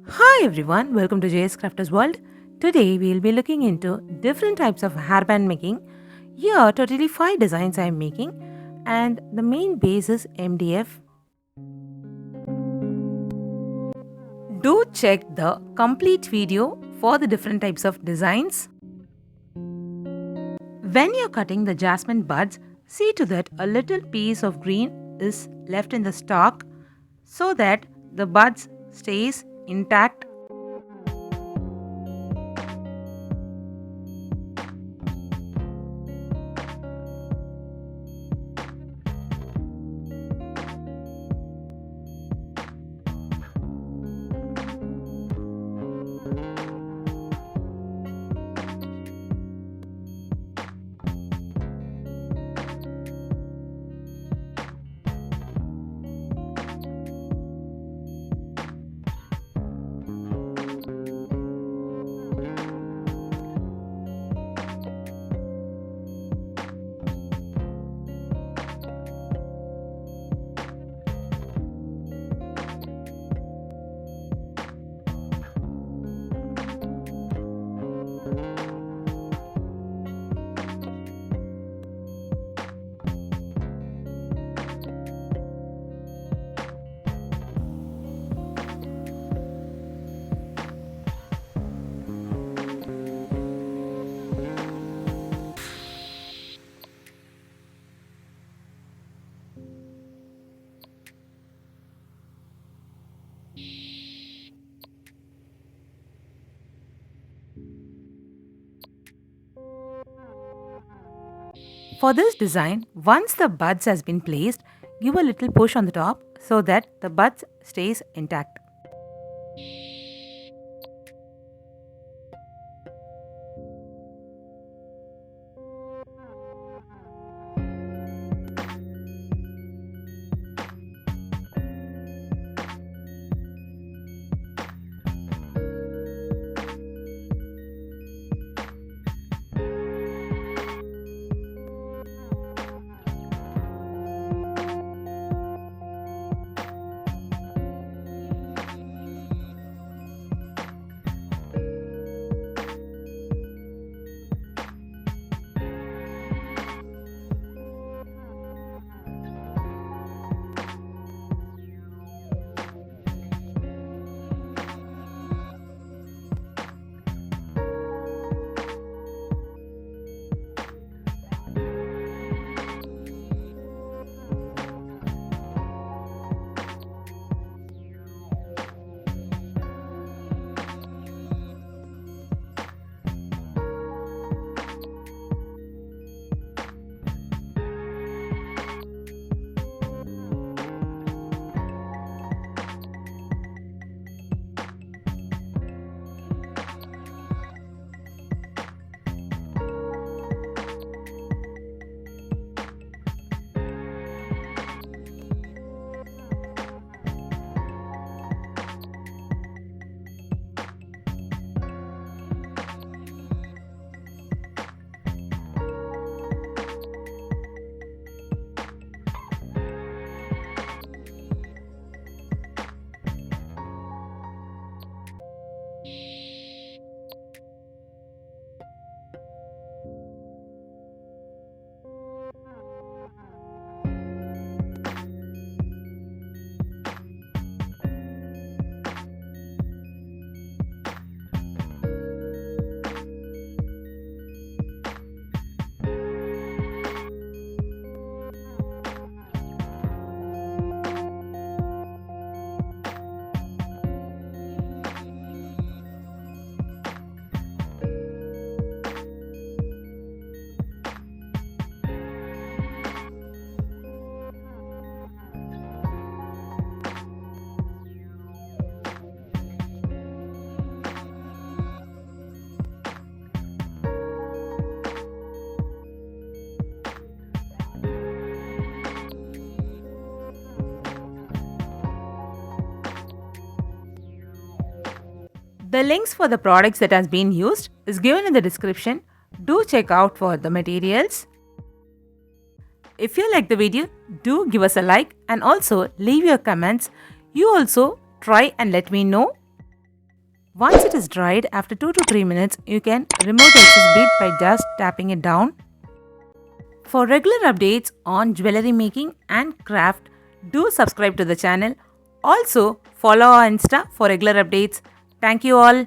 Hi everyone, welcome to JS Crafters World. Today we'll be looking into different types of hairband making. Here totally 5 designs I am making and the main base is MDF. Do check the complete video for the different types of designs. When you're cutting the jasmine buds, see to that a little piece of green is left in the stalk so that the buds stays intact. For this design, once the buds has been placed, give a little push on the top so that the buds stays intact. The links for the products that has been used is given in the description. Do check out for the materials. If you like the video, do give us a like and also leave your comments. You also try and let me know. Once it is dried, after 2 to 3 minutes, you can remove the excess bead by just tapping it down. For regular updates on jewelry making and craft, do subscribe to the channel. Also, follow our Insta for regular updates. Thank you all.